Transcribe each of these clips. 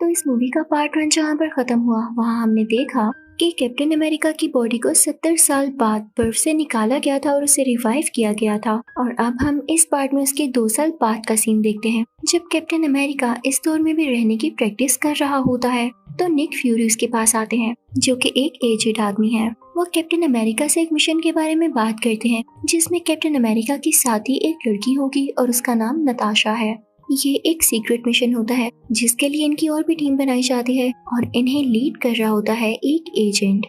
तो इस मूवी का पार्ट 1 जहाँ पर खत्म हुआ वहाँ हमने देखा कि कैप्टन अमेरिका की बॉडी को 70 साल बाद बर्फ से निकाला गया था और उसे रिवाइव किया गया था। और अब हम इस पार्ट में उसके 2 साल बाद का सीन देखते हैं जब कैप्टन अमेरिका इस दौर में भी रहने की प्रैक्टिस कर रहा होता है। तो निक फ्यूरी उसके पास आते हैं जो कि एक एजेड आदमी है। वो कैप्टन अमेरिका से एक मिशन के बारे में बात करते हैं जिसमें कैप्टन अमेरिका की साथी एक लड़की होगी और उसका नाम नताशा है। ये एक सीक्रेट मिशन होता है जिसके लिए इनकी और भी टीम बनाई जाती है और इन्हें लीड कर रहा होता है एक एजेंट।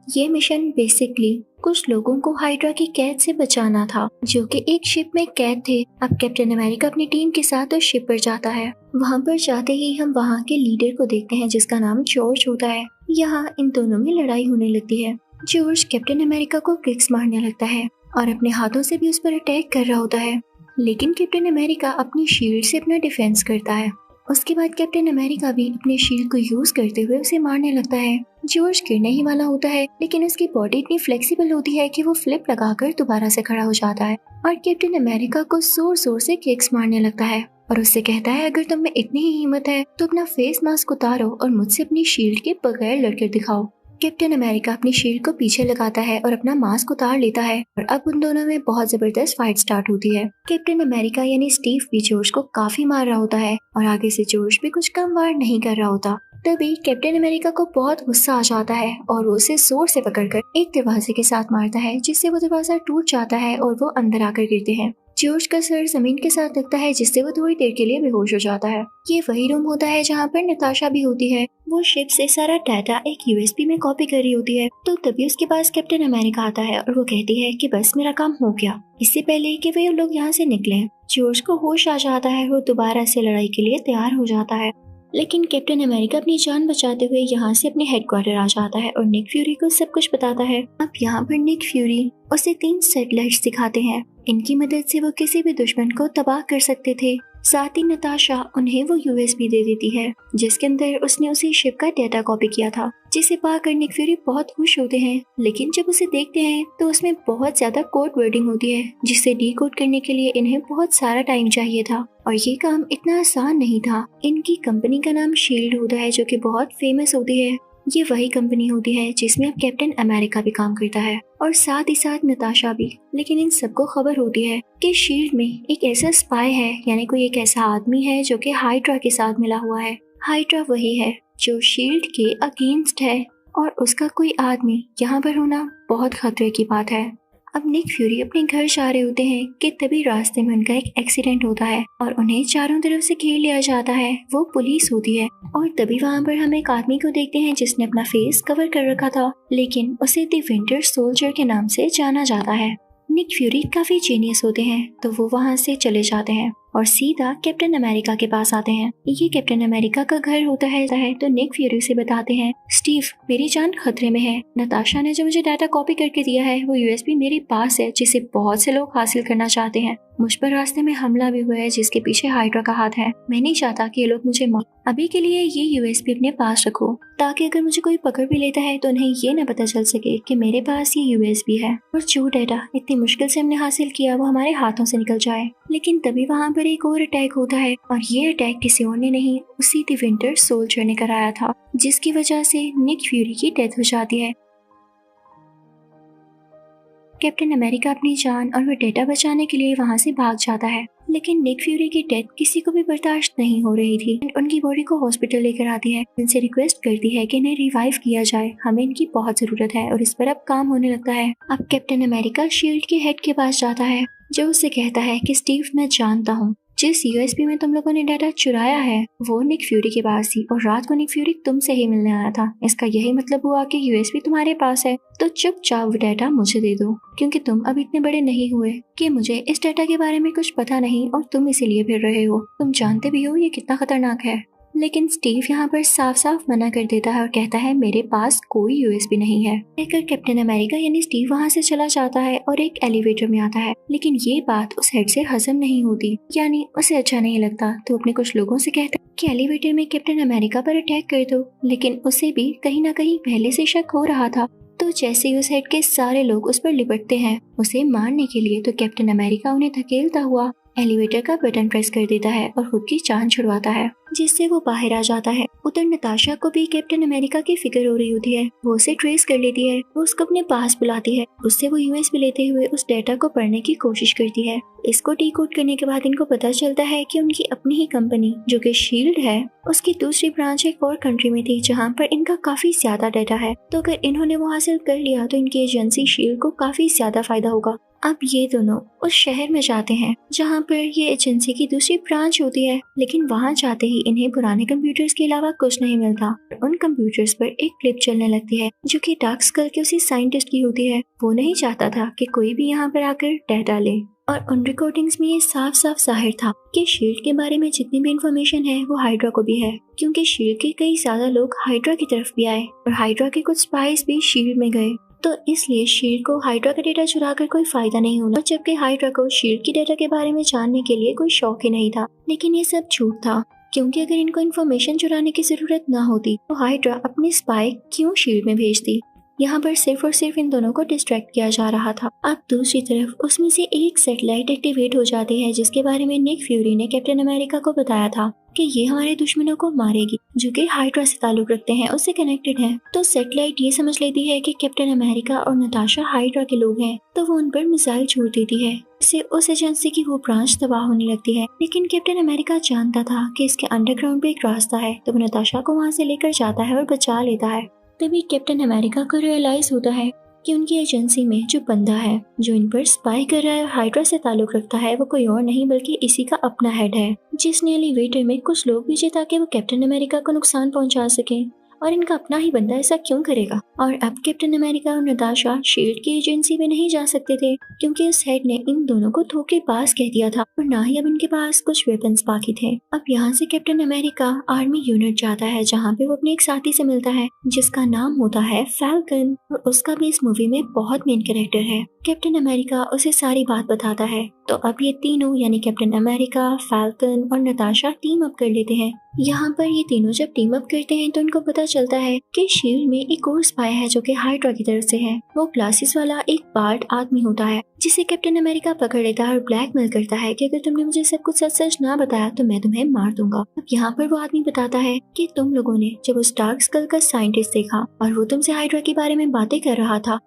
ये मिशन बेसिकली कुछ लोगों को हाइड्रा की कैद से बचाना था जो कि एक शिप में कैद थे। अब कैप्टन अमेरिका अपनी टीम के साथ उस शिप पर जाता है। वहाँ पर जाते ही हम वहाँ के लीडर को देखते हैं जिसका नाम जॉर्ज होता है। यहाँ इन दोनों में लड़ाई होने लगती है। जॉर्ज कैप्टन अमेरिका को किक्स मारने लगता है और अपने हाथों से भी उस पर अटैक कर रहा होता है, लेकिन कैप्टन अमेरिका अपनी शील्ड से अपना डिफेंस करता है। उसके बाद कैप्टन अमेरिका भी अपने शील्ड को यूज करते हुए उसे मारने लगता है। जॉर्ज गिरने ही वाला होता है लेकिन उसकी बॉडी इतनी फ्लेक्सिबल होती है कि वो फ्लिप लगाकर दोबारा से खड़ा हो जाता है और कैप्टन अमेरिका को जोर जोर से किक्स मारने लगता है और उससे कहता है अगर तुम में इतनी ही हिम्मत है तो अपना फेस मास्क उतारो और मुझसे अपनी शील्ड के बगैर लड़कर दिखाओ। कैप्टन अमेरिका अपनी शील्ड को पीछे लगाता है और अपना मास्क उतार लेता है और अब उन दोनों में बहुत जबरदस्त फाइट स्टार्ट होती है। कैप्टन अमेरिका यानी स्टीव भी जॉर्ज को काफी मार रहा होता है और आगे से जॉर्ज भी कुछ कम वार नहीं कर रहा होता। तभी कैप्टन अमेरिका को बहुत गुस्सा आ जाता है और वो उसे जोर से पकड़कर एक दरवाजे के साथ मारता है जिससे वो दरवाजा टूट जाता है और वो अंदर आकर गिरते हैं। जॉर्ज का सर जमीन के साथ लगता है जिससे वो थोड़ी देर के लिए बेहोश हो जाता है। ये वही रूम होता है जहाँ पर नताशा भी होती है। वो शिप से सारा डाटा एक यूएसबी में कॉपी कर रही होती है। तो तभी उसके पास कैप्टन अमेरिका आता है और वो कहती है कि बस मेरा काम हो गया, इससे पहले कि वे लोग यहाँ से निकले। जॉर्ज को होश आ जाता है, वो दोबारा से लड़ाई के लिए तैयार हो जाता है, लेकिन कैप्टन अमेरिका अपनी जान बचाते हुए यहाँ से अपने हेडक्वार्टर आ जाता है और निक फ्यूरी को सब कुछ बताता है। अब यहाँ पर निक फ्यूरी उसे 3 सैटेलाइट्स दिखाते हैं। इनकी मदद से वो किसी भी दुश्मन को तबाह कर सकते थे। साथ ही नताशा उन्हें वो यूएसबी दे देती है जिसके अंदर उसने उसी शिप का डेटा कॉपी किया था, जिसे पाकर निक फ्यूरी बहुत खुश होते हैं। लेकिन जब उसे देखते हैं तो उसमें बहुत ज्यादा कोड वर्डिंग होती है जिसे डीकोड करने के लिए इन्हें बहुत सारा टाइम चाहिए था और ये काम इतना आसान नहीं था। इनकी कंपनी का नाम शील्ड होता है जो कि बहुत फेमस होती है। ये वही कंपनी होती है जिसमें अब कैप्टन अमेरिका भी काम करता है और साथ ही साथ नताशा भी। लेकिन इन सबको खबर होती है कि शील्ड में एक ऐसा स्पाई है, यानी कोई एक ऐसा आदमी है जो कि हाइड्रा के साथ मिला हुआ है। हाइड्रा वही है जो शील्ड के अगेंस्ट है और उसका कोई आदमी यहाँ पर होना बहुत खतरे की बात है। अब निक फ्यूरी अपने घर जा रहे होते हैं कि तभी रास्ते में उनका एक एक्सीडेंट होता है और उन्हें चारों तरफ से घेर लिया जाता है। वो पुलिस होती है और तभी वहाँ पर हम एक आदमी को देखते हैं जिसने अपना फेस कवर कर रखा था, लेकिन उसे द विंटर सोल्जर के नाम से जाना जाता है। निक फ्यूरी काफी जीनियस होते हैं तो वो वहाँ से चले जाते हैं और सीधा कैप्टन अमेरिका के पास आते हैं। ये कैप्टन अमेरिका का घर होता है तो निक फ्यूरी से बताते हैं स्टीव मेरी जान खतरे में है। नताशा ने जो मुझे डाटा कॉपी करके दिया है वो यूएसबी मेरे पास है जिसे बहुत से लोग हासिल करना चाहते हैं। मुझ पर रास्ते में हमला भी हुआ है जिसके पीछे हाइड्रा का हाथ है। मैं नहीं चाहता कि ये लोग मुझे मार। अभी के लिए ये यूएसबी अपने पास रखो ताकि अगर मुझे कोई पकड़ भी लेता है तो उन्हें ये न पता चल सके कि मेरे पास ये यूएसबी है और जो डाटा इतनी मुश्किल से हमने हासिल किया वो हमारे हाथों से निकल जाए। लेकिन तभी वहाँ पर एक और अटैक होता है और ये अटैक किसी और ने नहीं, उसी द विंटर सोल्जर ने कराया था, जिसकी वजह से निक फ्यूरी की डेथ हो जाती है। कैप्टन अमेरिका अपनी जान और वो डेटा बचाने के लिए वहाँ से भाग जाता है, लेकिन निक फ्यूरी की डेथ किसी को भी बर्दाश्त नहीं हो रही थी। उनकी बॉडी को हॉस्पिटल लेकर आती है, इनसे रिक्वेस्ट करती है कि इन्हें रिवाइव किया जाए, हमें इनकी बहुत जरूरत है और इस पर अब काम होने लगता है। अब कैप्टन अमेरिका शील्ड के हेड के पास जाता है जो उससे कहता है कि स्टीव मैं जानता हूँ जिस यूएसबी में तुम लोगों ने डाटा चुराया है वो निक फ्यूरी के पास थी और रात को निक फ्यूरी तुमसे ही मिलने आया था। इसका यही मतलब हुआ कि यूएसबी तुम्हारे पास है तो चुपचाप वो डाटा मुझे दे दो, क्योंकि तुम अब इतने बड़े नहीं हुए कि मुझे इस डाटा के बारे में कुछ पता नहीं और तुम इसीलिए फिर रहे हो। तुम जानते भी हो ये कितना खतरनाक है। लेकिन स्टीव यहाँ पर साफ साफ मना कर देता है और कहता है मेरे पास कोई यूएसबी नहीं है। कहकर कैप्टन अमेरिका यानी स्टीव वहाँ से चला जाता है और एक एलिवेटर में आता है, लेकिन ये बात उस हेड से हजम नहीं होती, यानी उसे अच्छा नहीं लगता। तो अपने कुछ लोगों से कहता है कि एलिवेटर में कैप्टन अमेरिका पर अटैक कर दो, लेकिन उसे भी कहीं ना कहीं पहले से शक हो रहा था। तो जैसे ही उस हेड के सारे लोग उस पर लिपटते हैं उसे मारने के लिए, तो कैप्टन अमेरिका उन्हें धकेलता हुआ एलिवेटर का बटन प्रेस कर देता है और खुद की जान छुड़वाता है, जिससे वो बाहर आ जाता है। उधर नताशा को भी कैप्टन अमेरिका की फिक्र हो रही होती है। वो उसे ट्रेस कर लेती है, वो उसको अपने पास बुलाती है। उससे वो यूएसबी लेते हुए उस डेटा को पढ़ने की कोशिश करती है। इसको डिकोड करने के बाद इनको पता चलता है कि उनकी अपनी ही कंपनी जो कि शील्ड है, उसकी दूसरी ब्रांच एक और कंट्री में थी जहाँ पर इनका काफी ज्यादा डेटा है। तो अगर इन्होंने वो हासिल कर लिया तो इनकी एजेंसी शील्ड को काफी ज्यादा फायदा होगा। अब ये दोनों उस शहर में जाते हैं जहाँ पर ये एजेंसी की दूसरी ब्रांच होती है, लेकिन वहाँ जाते ही इन्हें पुराने कंप्यूटर्स के अलावा कुछ नहीं मिलता। उन कंप्यूटर्स पर एक क्लिप चलने लगती है जो कि डार्क स्कल के उसी साइंटिस्ट की होती है। वो नहीं चाहता था कि कोई भी यहाँ पर आकर डेटा ले, और उन रिकॉर्डिंग्स में ये साफ साफ जाहिर था कि शील्ड के बारे में जितनी भी इंफॉर्मेशन है वो हाइड्रा को भी है, क्योंकि शील्ड के कई ज्यादा लोग हाइड्रा की तरफ भी आए और हाइड्रा के कुछ स्पाइस भी शील्ड में गए। तो इसलिए शील्ड को हाइड्रा का डेटा चुरा कर कोई फायदा नहीं होना, जबकि हाइड्रा को शील्ड की डेटा के बारे में जानने के लिए कोई शौक ही नहीं था। लेकिन ये सब झूठ था, क्योंकि अगर इनको इन्फॉर्मेशन चुराने की जरूरत ना होती तो हाइड्रा अपने स्पाई क्यों शील्ड में भेजती। यहाँ पर सिर्फ और सिर्फ इन दोनों को डिस्ट्रैक्ट किया जा रहा था। अब दूसरी तरफ उसमें से एक सैटेलाइट एक्टिवेट हो जाती है जिसके बारे में निक फ्यूरी ने कैप्टन अमेरिका को बताया था कि ये हमारे दुश्मनों को मारेगी जो कि हाइड्रा से ताल्लुक रखते हैं, उससे कनेक्टेड है। तो सैटेलाइट ये समझ लेती है कि कैप्टन अमेरिका और नताशा हाइड्रा के लोग हैं, तो वो उन पर मिसाइल छोड़ देती है, इससे उस एजेंसी की वो ब्रांच तबाह होने लगती है। लेकिन कैप्टन अमेरिका जानता था कि इसके अंडरग्राउंड पे एक रास्ता है, तो वो नताशा को वहाँ से लेकर जाता है और बचा लेता है। तभी कैप्टन अमेरिका को रियलाइज होता है कि उनकी एजेंसी में जो बंदा है जो इन पर स्पाई कर रहा है और हाइड्रा से ताल्लुक रखता है, वो कोई और नहीं बल्कि इसी का अपना हेड है, जिसने एलिवेटर में कुछ लोग भेजे ताकि वो कैप्टन अमेरिका को नुकसान पहुंचा सके। और इनका अपना ही बंदा ऐसा क्यों करेगा। और अब कैप्टन अमेरिका और नताशा शील्ड की एजेंसी में नहीं जा सकते थे, क्योंकि उस हेड ने इन दोनों को धोखेबाज कह दिया था और ना ही अब इनके पास कुछ वेपन्स बाकी थे। अब यहाँ से कैप्टन अमेरिका आर्मी यूनिट जाता है जहाँ पे वो अपने एक साथी से मिलता है जिसका नाम होता है फैल्कन, और उसका भी इस मूवी में बहुत मेन कैरेक्टर है। कैप्टन अमेरिका उसे सारी बात बताता है। तो अब ये तीनों यानी कैप्टन अमेरिका, फैल्कन और नताशा टीम अप कर लेते हैं। यहाँ पर ये तीनों जब टीम अप करते हैं तो उनको पता चलता है कि शील्ड में एक और स्पाई है जो कि हाइड्रा की तरफ से है। वो ग्लासेस वाला एक बार्ड आदमी होता है जिसे कैप्टन अमेरिका पकड़ लेता है और ब्लैकमेल करता है कि अगर तुमने मुझे सब कुछ सच सच ना बताया तो मैं तुम्हें मार दूंगा। अब यहाँ पर वो आदमी बताता है कि तुम लोगों ने जब उस डार्क स्कल का साइंटिस्ट देखा और वो तुमसे हाइड्रा के बारे में बातें कर रहा था,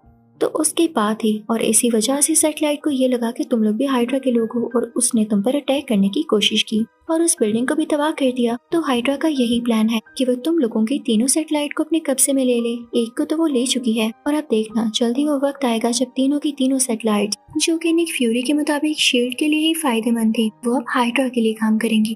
तो उसके बाद ही और इसी वजह से सैटेलाइट को ये लगा कि तुम लोग भी हाइड्रा के लोग हो और उसने तुम पर अटैक करने की कोशिश की और उस बिल्डिंग को भी तबाह कर दिया। तो हाइड्रा का यही प्लान है कि वो तुम लोगों की तीनों सैटेलाइट को अपने कब्जे में ले ले। एक को तो वो ले चुकी है और अब देखना जल्दी वो वक्त आएगा जब तीनों की तीनों सैटेलाइट जो कि निक फ्यूरी के मुताबिक शील्ड के लिए ही फायदेमंद थी, वो अब हाइड्रा के लिए काम करेंगी।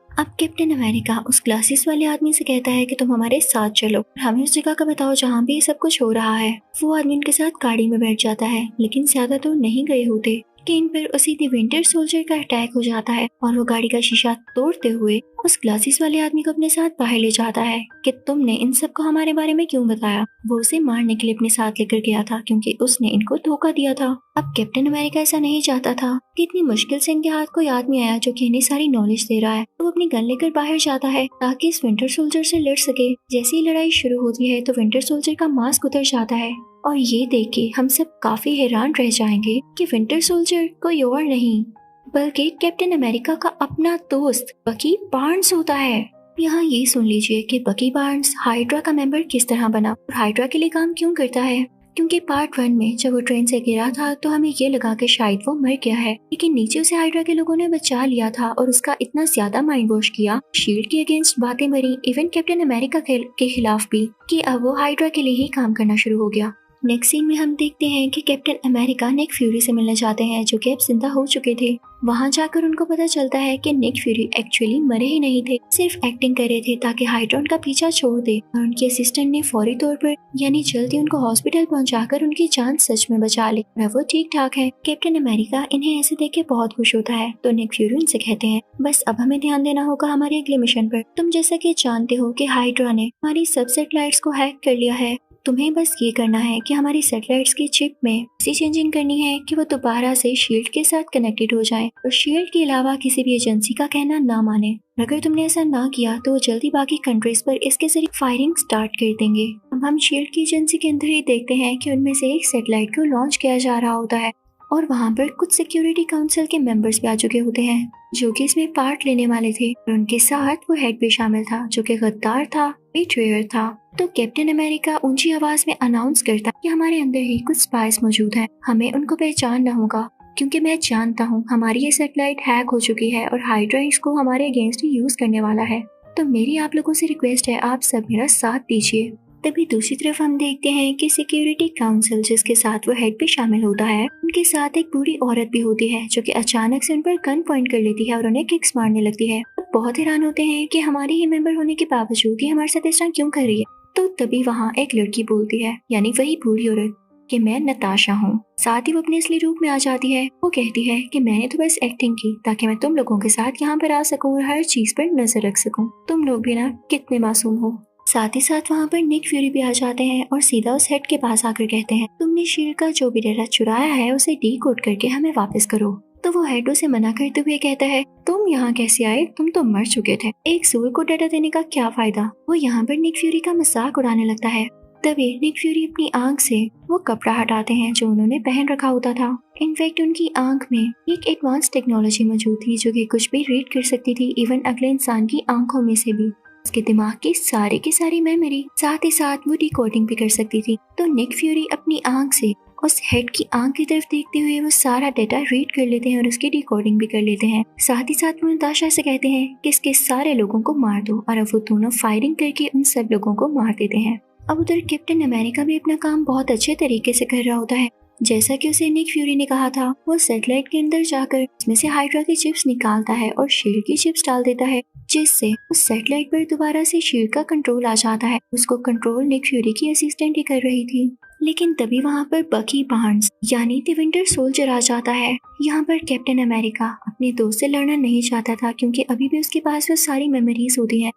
अब कैप्टन अमेरिका उस ग्लासेस वाले आदमी से कहता है कि तुम हमारे साथ चलो और हमें उस जगह का बताओ जहाँ भी ये सब कुछ हो रहा है। वो आदमी उनके साथ गाड़ी में बैठ जाता है, लेकिन ज्यादा दूर नहीं गए होते कि इन पर उसी द विंटर सोल्जर का अटैक हो जाता है और वो गाड़ी का शीशा तोड़ते हुए उस ग्लासेस वाले आदमी को अपने साथ बाहर ले जाता है कि तुमने इन सब को हमारे बारे में क्यों बताया। वो उसे मारने के लिए अपने साथ लेकर गया था क्योंकि उसने इनको धोखा दिया था। अब कैप्टन अमेरिका ऐसा नहीं चाहता था कि इतनी मुश्किल से इनके हाथ कोई आदमी आया जो कि इन्हें सारी नॉलेज दे रहा है, तो वो अपनी गन लेकर बाहर जाता है ताकि इस विंटर सोल्जर से लड़ सके। जैसे ही लड़ाई शुरू होती है तो विंटर सोल्जर का मास्क उतर जाता है और ये देख के हम सब काफी हैरान रह जाएंगे कि विंटर सोल्जर कोई और नहीं बल्कि कैप्टन अमेरिका का अपना दोस्त बकी बार्न्स होता है। यहाँ ये सुन लीजिए कि बकी बार्न्स हाइड्रा का मेंबर किस तरह बना और हाइड्रा के लिए काम क्यों करता है। क्योंकि पार्ट 1 में जब वो ट्रेन से गिरा था तो हमें ये लगा कि शायद वो मर गया है, लेकिन नीचे उसे हाइड्रा के लोगों ने बचा लिया था और उसका इतना ज्यादा माइंड वॉश किया, शील्ड के अगेंस्ट बातें मरी, इवन कैप्टन अमेरिका के खिलाफ भी, कि अब वो हाइड्रा के लिए ही काम करना शुरू हो गया। नेक्स्ट सीन में हम देखते हैं कि कैप्टन अमेरिका निक फ्यूरी से मिलने जाते हैं जो कि अब जिंदा हो चुके थे। वहां जाकर उनको पता चलता है कि निक फ्यूरी एक्चुअली मरे ही नहीं थे, सिर्फ एक्टिंग कर रहे थे ताकि हाइड्रा उनका पीछा छोड़ दे और उनके असिस्टेंट ने फौरी तौर पर यानी जल्दी उनको हॉस्पिटल पहुंचाकर उनकी जान सच में बचा ली और वो ठीक ठाक है। कैप्टन अमेरिका इन्हें ऐसे देख के बहुत खुश होता है तो निक फ्यूरी उनसे कहते हैं बस अब हमें ध्यान देना होगा हमारे अगले मिशन पर। तुम जैसा कि जानते हो कि हाइड्रा ने हमारी सब सैटेलाइट्स को हैक कर लिया है, तुम्हें बस ये करना है कि हमारी सैटेलाइट्स की चिप में ऐसी चेंजिंग करनी है कि वो दोबारा से शील्ड के साथ कनेक्टेड हो जाए और शील्ड के अलावा किसी भी एजेंसी का कहना ना माने। अगर तुमने ऐसा ना किया तो वो जल्दी बाकी कंट्रीज पर इसके जरिए फायरिंग स्टार्ट कर देंगे। अब हम शील्ड की एजेंसी के अंदर ही देखते हैं कि उनमें से एक सैटेलाइट को लॉन्च किया जा रहा होता है और वहाँ पर कुछ सिक्योरिटी काउंसिल के मेंबर्स भी आ चुके होते हैं जो कि इसमें पार्ट लेने वाले थे, और उनके साथ वो हेड भी शामिल था जो कि गद्दार था, बेट्रेयर था। तो कैप्टन अमेरिका ऊंची आवाज में अनाउंस करता कि हमारे अंदर ही कुछ स्पाइस मौजूद हैं, हमें उनको पहचानना होगा, क्योंकि मैं जानता हूँ हमारी ये सैटेलाइट हैक हो चुकी है और हाइड्रा इसको हमारे अगेंस्ट ही यूज करने वाला है। तो मेरी आप लोगों से रिक्वेस्ट है, आप सब मेरा साथ दीजिए। तभी दूसरी तरफ हम देखते हैं कि सिक्योरिटी काउंसिल जिसके साथ वो हेड भी शामिल होता है, उनके साथ एक बूढ़ी औरत भी होती है जो कि अचानक से उन पर गन पॉइंट कर लेती है और उन्हें किक्स मारने लगती है। वो बहुत हैरान होते हैं कि हमारी ही मेंबर होने के बावजूद ही हमारे साथ इस तरह क्यों कर रही है। तो तभी वहाँ एक लड़की बोलती है, यानी वही बूढ़ी औरत, कि मैं नताशा हूँ। साथ ही वो अपने असली रूप में आ जाती है। वो कहती है कि मैंने तो बस एक्टिंग की ताकि मैं तुम लोगों के साथ यहाँ पर आ सकूँ और हर चीज पर नजर रख सकूँ। तुम लोग भी ना कितने मासूम हो। साथ ही साथ वहाँ पर निक फ्यूरी भी आ जाते हैं और सीधा उस हेड के पास आकर कहते हैं, तुमने शील्ड का जो भी डेटा चुराया है उसे डीकोड करके हमें वापस करो। तो वो हेड उसे मना करते हुए कहता है, तुम यहाँ कैसे आए, तुम तो मर चुके थे, एक सोल को डेटा देने का क्या फायदा। वो यहाँ पर निक फ्यूरी का मजाक उड़ाने लगता है। तभी निक फ्यूरी अपनी आंख से वो कपड़ा हटाते हैं जो उन्होंने पहन रखा होता था। इनफैक्ट उनकी आंख में एक एडवांस टेक्नोलॉजी मौजूद थी जो कि कुछ भी रीड कर सकती थी, इवन अगले इंसान की आंखों में से भी। उसके दिमाग की सारी मेमोरी, साथ ही साथ वो डिकोडिंग भी कर सकती थी। तो निक फ्यूरी अपनी आंख से उस हेड की आंख की तरफ देखते हुए वो सारा डेटा रीड कर लेते हैं और उसकी डिकोडिंग भी कर लेते हैं। साथ ही साथ वो नताशा से कहते हैं कि इसके सारे लोगों को मार दो, और अब वो दोनों फायरिंग करके उन सब लोगों को मार देते हैं। अब उधर कैप्टन अमेरिका भी अपना काम बहुत अच्छे तरीके से कर रहा होता है। जैसा कि उसे निक फ्यूरी ने कहा था, वो सैटेलाइट के अंदर जाकर उसमें से हाइड्रा की चिप्स निकालता है और शील्ड की चिप्स डाल देता है, जिससे उस सैटेलाइट पर दोबारा से शील्ड का कंट्रोल आ जाता है। उसको कंट्रोल निक फ्यूरी की असिस्टेंट ही कर रही थी। लेकिन तभी वहाँ पर बकी बार्न्स यानी द विंटर सोल्जर आ जाता है। यहाँ पर कैप्टन अमेरिका अपने दोस्त से लड़ना नहीं चाहता था, क्योंकि अभी भी उसके पास वो सारी मेमोरीज होती हैं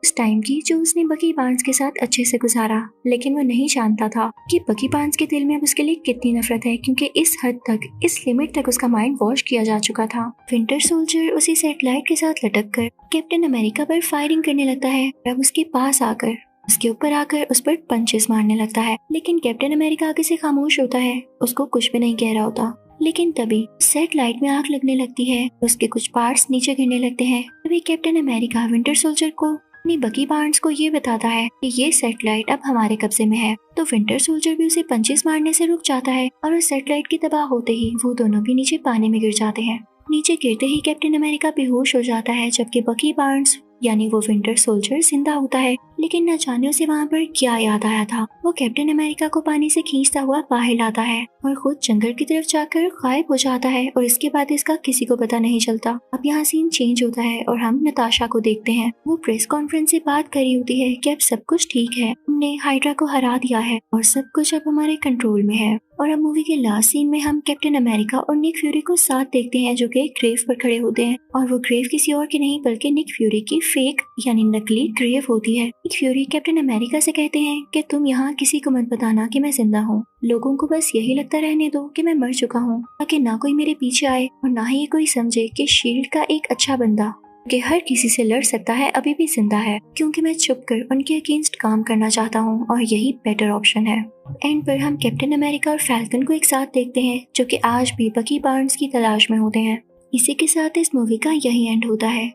उस टाइम की जो उसने बकी बार्न्स के साथ अच्छे से गुजारा। लेकिन वो नहीं जानता था कि बकी बार्न्स के दिल में अब उसके लिए कितनी नफरत है, क्योंकि इस हद तक, इस लिमिट तक उसका माइंड वॉश किया जा चुका था। विंटर सोल्जर उसी सैटेलाइट के साथ लटक कर कैप्टन अमेरिका पर फायरिंग करने लगता है। अब उसके पास आकर, उसके ऊपर आकर उस पर पंचेस मारने लगता है। लेकिन कैप्टन अमेरिका आगे से खामोश होता है, उसको कुछ भी नहीं कह रहा होता। लेकिन तभी सैटेलाइट में आग लगने लगती है, उसके कुछ पार्ट्स नीचे गिरने लगते हैं। तभी कैप्टन अमेरिका विंटर सोल्जर को अपनी बकी बार्न्स को ये बताता है कि ये सैटेलाइट अब हमारे कब्जे में है। तो विंटर सोल्जर भी उसे पंचेस मारने से रुक जाता है, और उस सैटेलाइट की तबाह होते ही वो दोनों भी नीचे पानी में गिर जाते हैं। नीचे गिरते ही कैप्टन अमेरिका बेहोश हो जाता है, जबकि बकी बार्न्स यानी वो विंटर सोल्जर जिंदा होता है। लेकिन न जाने उसे वहाँ पर क्या याद आया था। वो कैप्टन अमेरिका को पानी से खींचता हुआ बाहर लाता है और खुद जंगल की तरफ जाकर गायब हो जाता है, और इसके बाद इसका किसी को पता नहीं चलता। अब यहाँ सीन चेंज होता है और हम नताशा को देखते हैं। वो प्रेस कॉन्फ्रेंस से बात करी होती है कि अब सब कुछ ठीक है, हमने हाइड्रा को हरा दिया है और सब कुछ अब हमारे कंट्रोल में है। और अब मूवी के लास्ट सीन में हम कैप्टन अमेरिका और निक फ्यूरी को साथ देखते हैं, जो कि एक ग्रेव पर खड़े होते हैं। और वो ग्रेव किसी और की नहीं बल्कि निक फ्यूरी की फेक यानी नकली ग्रेव होती है। निक फ्यूरी कैप्टन अमेरिका से कहते हैं कि तुम यहाँ किसी को मत बताना कि मैं जिंदा हूँ, लोगों को बस यही लगता रहने दो कि मैं मर चुका हूँ, ताकि ना कोई मेरे पीछे आए और ना ही कोई समझे कि शील्ड का एक अच्छा बंदा कि हर किसी से लड़ सकता है अभी भी जिंदा है, क्योंकि मैं छुप कर उनके अगेंस्ट काम करना चाहता हूँ और यही बेटर ऑप्शन है। एंड पर हम कैप्टन अमेरिका और फैल्कन को एक साथ देखते हैं, जो कि आज भी बकी बार्न्स की तलाश में होते हैं। इसी के साथ इस मूवी का यही एंड होता है।